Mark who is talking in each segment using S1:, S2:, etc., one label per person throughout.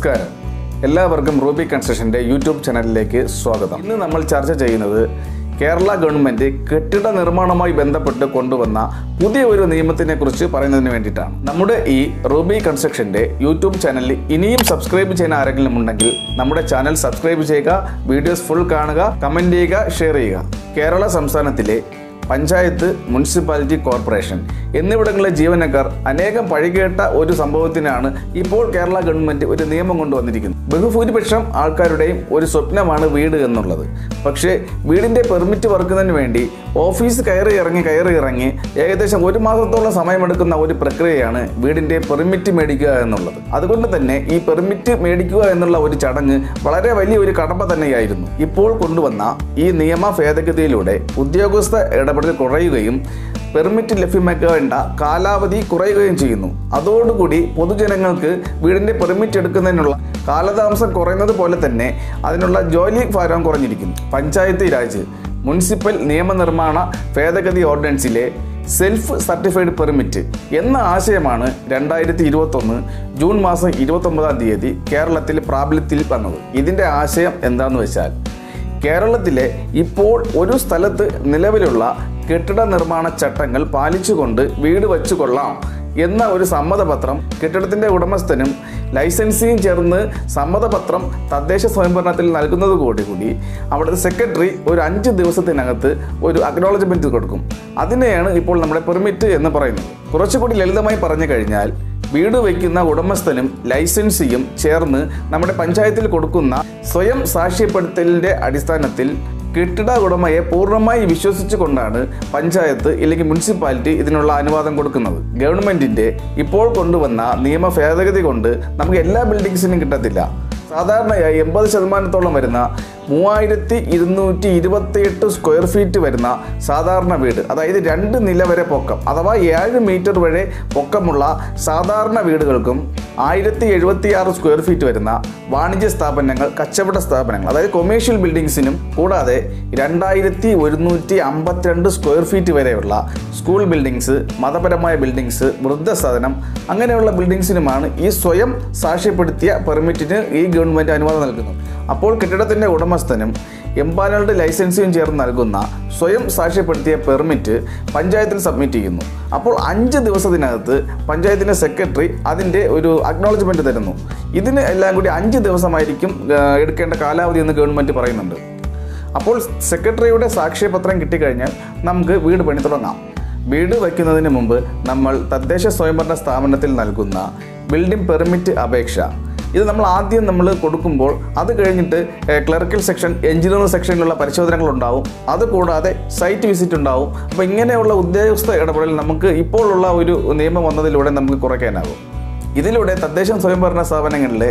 S1: നമസ്കാരം. എല്ലാവർക്കും Ruby കൺസ്ട്രക്ഷൻ്റെ YouTube ചാനലിലേക്ക് സ്വാഗതം. ഇന്ന് നമ്മൾ ചർച്ച ചെയ്യുന്നത് കേരള ഗവൺമെൻറ് കെട്ടിട നിർമ്മാണവുമായി ബന്ധപ്പെട്ട് കൊണ്ടുവന്ന പുതിയ ഒരു നിയമത്തിനെ കുറിച്ച് പറയുന്നതിന് വേണ്ടിയിട്ടാണ്. നമ്മുടെ ഈ റൂബി കൺസ്ട്രക്ഷൻ്റെ യൂട്യൂബ് ചാനലിൽ ഇനിയും സബ്സ്ക്രൈബ് ചെയ്യുന്ന ആരെങ്കിലും ഉണ്ടെങ്കിൽ നമ്മുടെ ചാനൽ സബ്സ്ക്രൈബ് ചെയ്യുക, വീഡിയോസ് ഫുൾ കാണുക, കമൻറ്റ് ചെയ്യുക, ഷെയർ ചെയ്യുക. കേരള സംസ്ഥാനത്തിലെ പഞ്ചായത്ത്, മുനിസിപ്പാലിറ്റി കോർപ്പറേഷൻ എന്നിവിടങ്ങളിലെ ജീവനക്കാർ അനേകം പഴികേട്ട ഒരു സംഭവത്തിനാണ് ഇപ്പോൾ കേരള ഗവൺമെൻറ് ഒരു നിയമം കൊണ്ടുവന്നിരിക്കുന്നത്. ബഹുഭൂരിപക്ഷം ആൾക്കാരുടെയും ഒരു സ്വപ്നമാണ് വീട് എന്നുള്ളത്. പക്ഷേ വീടിൻ്റെ പെർമിറ്റ് വർക്കുന്നതിന് വേണ്ടി ഓഫീസ് കയറി ഇറങ്ങി ഏകദേശം ഒരു മാസത്തോളം സമയമെടുക്കുന്ന ഒരു പ്രക്രിയയാണ് വീടിൻ്റെ പെർമിറ്റ് മേടിക്കുക എന്നുള്ളത്. അതുകൊണ്ട് തന്നെ ഈ പെർമിറ്റ് മേടിക്കുക എന്നുള്ള ഒരു ചടങ്ങ് വളരെ വലിയ ഒരു കടമ്പ തന്നെയായിരുന്നു. ഇപ്പോൾ കൊണ്ടുവന്ന ഈ നിയമ ഭേദഗതിയിലൂടെ ഉദ്യോഗസ്ഥ ഇടപെടൽ കുറയുകയും പെർമിറ്റ് ലഭ്യമാക്കേണ്ട കാലാവധി കുറയുകയും ചെയ്യുന്നു. അതോടുകൂടി പൊതുജനങ്ങൾക്ക് വീടിൻ്റെ പെർമിറ്റ് എടുക്കുന്നതിനുള്ള കാലതാമസം കുറയുന്നത് പോലെ തന്നെ അതിനുള്ള ജോലി ഭാരം കുറഞ്ഞിരിക്കുന്നു. പഞ്ചായത്ത് രാജ് മുനിസിപ്പൽ നിയമനിർമ്മാണ ഭേദഗതി ഓർഡിനൻസിലെ സെൽഫ് സർട്ടിഫൈഡ് പെർമിറ്റ് എന്ന ആശയമാണ് 2021 ജൂൺ മാസം 29 കേരളത്തിൽ പ്രാബല്യത്തിൽ വന്നത്. ഇതിൻ്റെ ആശയം എന്താണെന്ന് വെച്ചാൽ, കേരളത്തിലെ ഇപ്പോൾ ഒരു സ്ഥലത്ത് നിലവിലുള്ള കെട്ടിട നിർമ്മാണ ചട്ടങ്ങൾ പാലിച്ചുകൊണ്ട് വീട് വച്ചു കൊള്ളാം എന്ന ഒരു സമ്മതപത്രം കെട്ടിടത്തിൻ്റെ ഉടമസ്ഥനും ലൈസൻസിയും ചേർന്ന് സമ്മതപത്രം തദ്ദേശ സ്വയംഭരണത്തിൽ നൽകുന്നതോടുകൂടി അവിടുത്തെ സെക്രട്ടറി ഒരു 5 ദിവസത്തിനകത്ത് ഒരു അക്നോളജ്മെൻറ്റ് കൊടുക്കും. അതിനെയാണ് ഇപ്പോൾ നമ്മുടെ പെർമിറ്റ് എന്ന് പറയുന്നത്. കുറച്ചുകൂടി ലളിതമായി പറഞ്ഞു കഴിഞ്ഞാൽ, വീട് വയ്ക്കുന്ന ഉടമസ്ഥനും ലൈസൻസിയും ചേർന്ന് നമ്മുടെ പഞ്ചായത്തിൽ കൊടുക്കുന്ന സ്വയം സാക്ഷ്യപ്പെടുത്തലിൻ്റെ അടിസ്ഥാനത്തിൽ കെട്ടിട ഉടമയെ പൂർണ്ണമായി വിശ്വസിച്ചുകൊണ്ടാണ് പഞ്ചായത്ത് അല്ലെങ്കിൽ മുനിസിപ്പാലിറ്റി ഇതിനുള്ള അനുവാദം കൊടുക്കുന്നത്. ഗവൺമെൻറ്റിൻ്റെ ഇപ്പോൾ കൊണ്ടുവന്ന നിയമ ഭേദഗതി കൊണ്ട് നമുക്ക് എല്ലാ ബിൽഡിങ്സിനും കിട്ടത്തില്ല. സാധാരണയായി 80% വരുന്ന 3228 സ്ക്വയർ ഫീറ്റ് വരുന്ന സാധാരണ വീട്, അതായത് 2 നില വരെ പൊക്കം അഥവാ 7 മീറ്റർ വരെ പൊക്കമുള്ള സാധാരണ വീടുകൾക്കും 1076 സ്ക്വയർ ഫീറ്റ് വരുന്ന വാണിജ്യ സ്ഥാപനങ്ങൾ, കച്ചവട സ്ഥാപനങ്ങൾ, അതായത് കൊമേഴ്ഷ്യൽ ബിൽഡിങ്സിനും കൂടാതെ 2152 സ്ക്വയർ ഫീറ്റ് വരെയുള്ള സ്കൂൾ ബിൽഡിങ്സ്, മതപരമായ ബിൽഡിങ്സ്, വൃദ്ധസദനം അങ്ങനെയുള്ള ബിൽഡിങ്സിനുമാണ് ഈ സ്വയം സാക്ഷ്യപ്പെടുത്തിയ പെർമിറ്റിന് ഈ ഗവൺമെൻറ് അനുവാദം നൽകുന്നത്. അപ്പോൾ കെട്ടിടത്തിൻ്റെ ഉടമസ്ഥനും എംപാനൽഡ് ലൈസൻസും ചേർന്ന് നൽകുന്ന സ്വയം സാക്ഷ്യപ്പെടുത്തിയ പെർമിറ്റ് പഞ്ചായത്തിൽ സബ്മിറ്റ് ചെയ്യുന്നു. അപ്പോൾ 5 ദിവസത്തിനകത്ത് പഞ്ചായത്തിൻ്റെ സെക്രട്ടറി അതിൻ്റെ ഒരു അക്നോളജ്മെൻറ്റ് തരുന്നു. ഇതിന് എല്ലാം കൂടി 5 ദിവസമായിരിക്കും എടുക്കേണ്ട കാലാവധി എന്ന് ഗവൺമെൻറ് പറയുന്നുണ്ട്. അപ്പോൾ സെക്രട്ടറിയുടെ സാക്ഷ്യപത്രം കിട്ടിക്കഴിഞ്ഞാൽ നമുക്ക് വീട് പണി തുടങ്ങാം. വീട് വയ്ക്കുന്നതിന് മുമ്പ് നമ്മൾ തദ്ദേശ സ്വയംഭരണ സ്ഥാപനത്തിൽ നൽകുന്ന ബിൽഡിംഗ് പെർമിറ്റ് അപേക്ഷ ഇത് നമ്മൾ ആദ്യം കൊടുക്കുമ്പോൾ അത് കഴിഞ്ഞിട്ട് ക്ലറിക്കൽ സെക്ഷൻ, എഞ്ചിനീയറിംഗ് സെക്ഷനിലുള്ള പരിശോധനകളുണ്ടാവും. അതുകൂടാതെ സൈറ്റ് വിസിറ്റ് ഉണ്ടാവും. അപ്പോൾ ഇങ്ങനെയുള്ള ഉദ്യോഗസ്ഥ ഇടപെടൽ നമുക്ക് ഇപ്പോഴുള്ള ഒരു നിയമം വന്നതിലൂടെ നമുക്ക് കുറയ്ക്കാനാകും. ഇതിലൂടെ തദ്ദേശ സ്വയംഭരണ സ്ഥാപനങ്ങളിലെ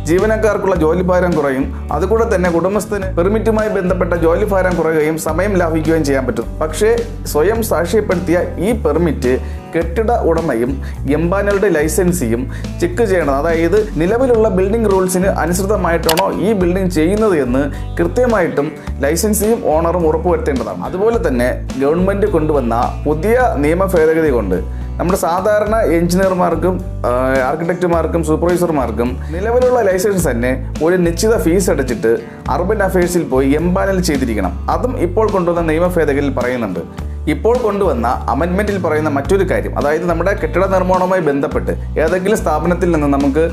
S1: ജീവനക്കാർക്കുള്ള ജോലിഭാരം കുറയും. അതുകൂടെ തന്നെ ഉടമസ്ഥന് പെർമിറ്റുമായി ബന്ധപ്പെട്ട ജോലിഭാരം കുറയുകയും സമയം ലാഭിക്കുകയും ചെയ്യാൻ പറ്റും. പക്ഷേ സ്വയം സാക്ഷ്യപ്പെടുത്തിയ ഈ പെർമിറ്റ് കെട്ടിട ഉടമയും എംപാനൽഡ് ലൈസൻസിയും ചെക്ക് ചെയ്യണം. അതായത് നിലവിലുള്ള ബിൽഡിംഗ് റൂൾസിന് അനുസൃതമായിട്ടാണോ ഈ ബിൽഡിംഗ് ചെയ്യുന്നത് എന്ന് കൃത്യമായിട്ടും ലൈസൻസിയും ഓണറും ഉറപ്പുവരുത്തേണ്ടതാണ്. അതുപോലെ തന്നെ ഗവൺമെൻറ് കൊണ്ടുവന്ന പുതിയ നിയമ ഭേദഗതി കൊണ്ട് നമ്മുടെ സാധാരണ എഞ്ചിനീയർമാർക്കും ആർക്കിടെക്റ്റുമാർക്കും സൂപ്പർവൈസർമാർക്കും നിലവിലുള്ള ലൈസൻസ് തന്നെ ഒരു നിശ്ചിത ഫീസ് അടച്ചിട്ട് അർബൻ അഫയേഴ്സിൽ പോയി എംപാനൽ ചെയ്തിരിക്കണം. അതും ഇപ്പോൾ കൊണ്ടുവന്ന നിയമ ഭേദഗതിയിൽ പറയുന്നുണ്ട്. ഇപ്പോൾ കൊണ്ടുവന്ന അമെൻമെൻറ്റിൽ പറയുന്ന മറ്റൊരു കാര്യം, അതായത് നമ്മുടെ കെട്ടിട നിർമ്മാണവുമായി ബന്ധപ്പെട്ട് ഏതെങ്കിലും സ്ഥാപനത്തിൽ നിന്ന് നമുക്ക്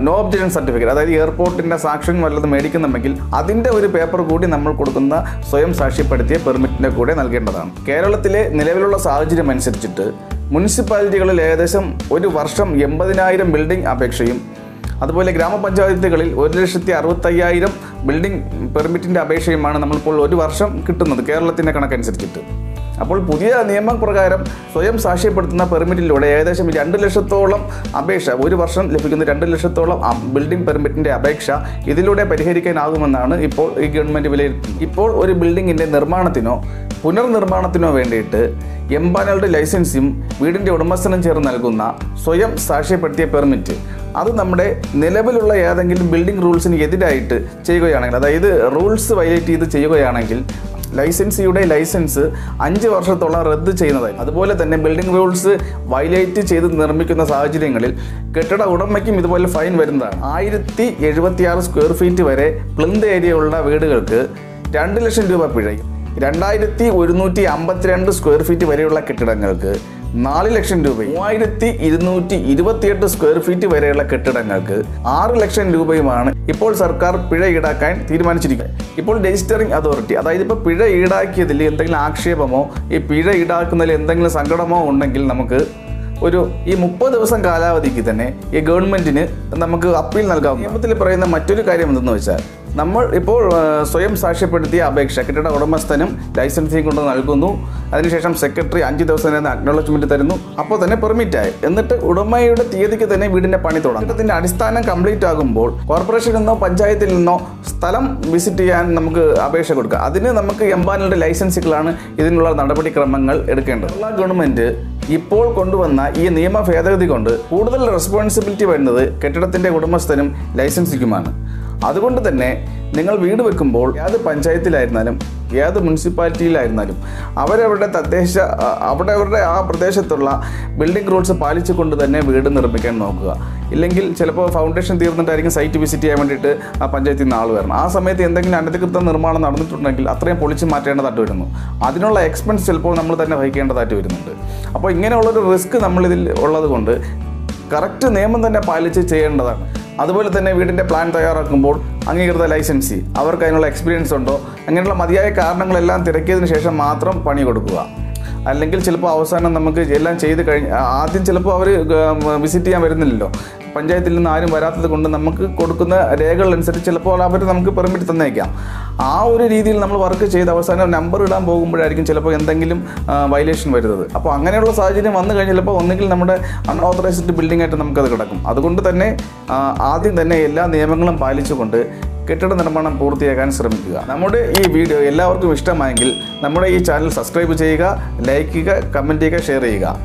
S1: നോ ഒബ്ജക്ഷൻ സർട്ടിഫിക്കറ്റ്, അതായത് എയർപോർട്ടിൻ്റെ സാക്ഷ്യം വല്ലതും മേടിക്കുന്നുണ്ടെങ്കിൽ അതിൻ്റെ ഒരു പേപ്പർ കൂടി നമ്മൾ കൊടുക്കുന്ന സ്വയം സാക്ഷ്യപ്പെടുത്തിയ പെർമിറ്റിൻ്റെ കൂടെ നൽകേണ്ടതാണ്. കേരളത്തിലെ നിലവിലുള്ള സാഹചര്യം അനുസരിച്ചിട്ട് മുനിസിപ്പാലിറ്റികളിൽ ഏകദേശം ഒരു വർഷം 80,000 ബിൽഡിംഗ് അപേക്ഷയും അതുപോലെ ഗ്രാമപഞ്ചായത്തുകളിൽ 1,65,000 ബിൽഡിംഗ് പെർമിറ്റിൻ്റെ അപേക്ഷയുമാണ് നമ്മളിപ്പോൾ ഒരു വർഷം കിട്ടുന്നത് കേരളത്തിൻ്റെ കണക്കനുസരിച്ചിട്ട്. അപ്പോൾ പുതിയ നിയമപ്രകാരം സ്വയം സാക്ഷ്യപ്പെടുത്തുന്ന പെർമിറ്റിലൂടെ ഏകദേശം 2 ലക്ഷത്തോളം അപേക്ഷ, ഒരു വർഷം ലഭിക്കുന്ന 2 ലക്ഷത്തോളം ബിൽഡിംഗ് പെർമിറ്റിൻ്റെ അപേക്ഷ ഇതിലൂടെ പരിഹരിക്കാനാകുമെന്നാണ് ഇപ്പോൾ ഈ ഗവൺമെൻറ് വിലയിരുത്തുന്നത്. ഇപ്പോൾ ഒരു ബിൽഡിങ്ങിൻ്റെ നിർമ്മാണത്തിനോ പുനർനിർമ്മാണത്തിനോ വേണ്ടിയിട്ട് എംപാനൽഡ് ലൈസൻസും വീടിൻ്റെ ഉടമസ്ഥനും ചേർന്ന് നൽകുന്ന സ്വയം സാക്ഷ്യപ്പെടുത്തിയ പെർമിറ്റ് അത് നമ്മുടെ നിലവിലുള്ള ഏതെങ്കിലും ബിൽഡിംഗ് റൂൾസിന് എതിരായിട്ട് ചെയ്യുകയാണെങ്കിൽ, അതായത് റൂൾസ് വയലേറ്റ് ചെയ്ത് ചെയ്യുകയാണെങ്കിൽ ലൈസൻസിയുടെ ലൈസൻസ് 5 വർഷത്തോളം റദ്ദ് ചെയ്യുന്നതായി. അതുപോലെ തന്നെ ബിൽഡിംഗ് റൂൾസ് വയലേറ്റ് ചെയ്ത് നിർമ്മിക്കുന്ന സാഹചര്യങ്ങളിൽ കെട്ടിട ഉടമയ്ക്കും ഇതുപോലെ ഫൈൻ വരുന്നതാണ്. 1076 സ്ക്വയർ ഫീറ്റ് വരെ പ്ലിന്ത് ഏരിയ ഉള്ള വീടുകൾക്ക് 2 ലക്ഷം രൂപ പിഴയും, 2152 സ്ക്വയർ ഫീറ്റ് വരെയുള്ള കെട്ടിടങ്ങൾക്ക് 4 ലക്ഷം രൂപയും, 3228 സ്ക്വയർ ഫീറ്റ് വരെയുള്ള കെട്ടിടങ്ങൾക്ക് 6 ലക്ഷം രൂപയുമാണ് ഇപ്പോൾ സർക്കാർ പിഴ ഈടാക്കാൻ തീരുമാനിച്ചിരിക്കുന്നത്. ഇപ്പോൾ രജിസ്റ്ററിംഗ് അതോറിറ്റി, അതായത് ഇപ്പോൾ പിഴ ഈടാക്കിയതിൽ എന്തെങ്കിലും ആക്ഷേപമോ ഈ പിഴ ഈടാക്കുന്നതിൽ എന്തെങ്കിലും സങ്കടമോ ഉണ്ടെങ്കിൽ നമുക്ക് ഈ 30 ദിവസം കാലാവധിക്ക് തന്നെ ഈ ഗവൺമെൻറ്റിന് നമുക്ക് അപ്പീൽ നൽകാം. നിയമത്തിൽ പറയുന്ന മറ്റൊരു കാര്യം എന്തെന്ന് വെച്ചാൽ, നമ്മൾ ഇപ്പോൾ സ്വയം സാക്ഷ്യപ്പെടുത്തിയ അപേക്ഷ കെട്ടിട ഉടമസ്ഥനും ലൈസൻസിങ് കൊണ്ട് നൽകുന്നു. അതിനുശേഷം സെക്രട്ടറി 5 ദിവസം തന്നെ അക്നോളജ്മെൻറ്റ് തരുന്നു. അപ്പോൾ തന്നെ പെർമിറ്റായി. എന്നിട്ട് ഉടമയുടെ തീയതിക്ക് തന്നെ വീടിൻ്റെ പണി തുടങ്ങും. ഇതിൻ്റെ അടിസ്ഥാനം കംപ്ലീറ്റ് ആകുമ്പോൾ കോർപ്പറേഷനിൽ നിന്നോ പഞ്ചായത്തിൽ നിന്നോ സ്ഥലം വിസിറ്റ് ചെയ്യാൻ നമുക്ക് അപേക്ഷ കൊടുക്കുക. അതിന് നമുക്ക് എംപാനൽഡ് ലൈസൻസുകളാണ് ഇതിനുള്ള നടപടിക്രമങ്ങൾ എടുക്കേണ്ടത്. കേരള ഗവൺമെൻറ് ഇപ്പോൾ കൊണ്ടുവന്ന ഈ നിയമ ഭേദഗതി കൊണ്ട് കൂടുതൽ റെസ്പോൺസിബിലിറ്റി വരുന്നത് കെട്ടിടത്തിൻ്റെ ഉടമസ്ഥനും ലൈസൻസിക്കുമാണ്. അതുകൊണ്ട് തന്നെ നിങ്ങൾ വീട് വെക്കുമ്പോൾ ഏത് പഞ്ചായത്തിലായിരുന്നാലും ഏത് മുനിസിപ്പാലിറ്റിയിലായിരുന്നാലും അവരവരുടെ അവരുടെ ആ പ്രദേശത്തുള്ള ബിൽഡിംഗ് റൂൾസ് പാലിച്ചുകൊണ്ട് തന്നെ വീട് നിർമ്മിക്കാൻ നോക്കുക. ഇല്ലെങ്കിൽ ചിലപ്പോൾ ഫൗണ്ടേഷൻ തീർന്നിട്ടായിരിക്കും സൈറ്റ് വിസിറ്റ് ചെയ്യാൻ വേണ്ടിയിട്ട് ആ പഞ്ചായത്തിൽ നിന്ന് ആൾ വരണം. ആ സമയത്ത് എന്തെങ്കിലും അനധികൃത നിർമ്മാണം നടന്നിട്ടുണ്ടെങ്കിൽ അത്രയും പൊളിച്ച് മാറ്റേണ്ടതായിട്ട് വരുന്നു. അതിനുള്ള എക്സ്പെൻസ് ചിലപ്പോൾ നമ്മൾ തന്നെ വഹിക്കേണ്ടതായിട്ട് വരുന്നുണ്ട്. അപ്പോൾ ഇങ്ങനെയുള്ളൊരു റിസ്ക് നമ്മളിതിൽ ഉള്ളത് കൊണ്ട് കറക്റ്റ് നിയമം തന്നെ പാലിച്ച് ചെയ്യേണ്ടതാണ്. അതുപോലെ തന്നെ വീടിൻ്റെ പ്ലാൻ തയ്യാറാക്കുമ്പോൾ അംഗീകൃത ലൈസൻസി, അവർക്ക് അതിനുള്ള എക്സ്പീരിയൻസ് ഉണ്ടോ, അങ്ങനെയുള്ള മതിയായ കാരണങ്ങളെല്ലാം തിരക്കിയതിന് ശേഷം മാത്രം പണി കൊടുക്കുക. അല്ലെങ്കിൽ ചിലപ്പോൾ അവസാനം നമുക്ക് എല്ലാം ചെയ്ത് ആദ്യം ചിലപ്പോൾ അവർ വിസിറ്റ് ചെയ്യാൻ വരുന്നില്ലല്ലോ. പഞ്ചായത്തിൽ നിന്ന് ആരും വരാത്തത് കൊണ്ട് നമുക്ക് കൊടുക്കുന്ന രേഖകളനുസരിച്ച് ചിലപ്പോൾ അവർ നമുക്ക് പെർമിറ്റ് തന്നേക്കാം. ആ ഒരു രീതിയിൽ നമ്മൾ വർക്ക് ചെയ്ത് അവസാനം നമ്പർ ഇടാൻ പോകുമ്പോഴായിരിക്കും ചിലപ്പോൾ എന്തെങ്കിലും വയലേഷൻ വരുന്നത്. അപ്പോൾ അങ്ങനെയുള്ള സാഹചര്യം വന്നു കഴിഞ്ഞാൽ ചിലപ്പോൾ ഒന്നുകിൽ നമ്മുടെ അൺഓതറൈസ്ഡ് ബിൽഡിംഗ് ആയിട്ട് നമുക്കത് കിടക്കും. അതുകൊണ്ട് തന്നെ ആദ്യം തന്നെ എല്ലാ നിയമങ്ങളും പാലിച്ചുകൊണ്ട് കെട്ടിട നിർമ്മാണം പൂർത്തിയാക്കാൻ ശ്രമിക്കുക. നമ്മുടെ ഈ വീഡിയോ എല്ലാവർക്കും ഇഷ്ടമായെങ്കിൽ നമ്മുടെ ഈ ചാനൽ സബ്സ്ക്രൈബ് ചെയ്യുക, ലൈക്ക് ചെയ്യുക, കമൻറ്റ് ചെയ്യുക, ഷെയർ ചെയ്യുക.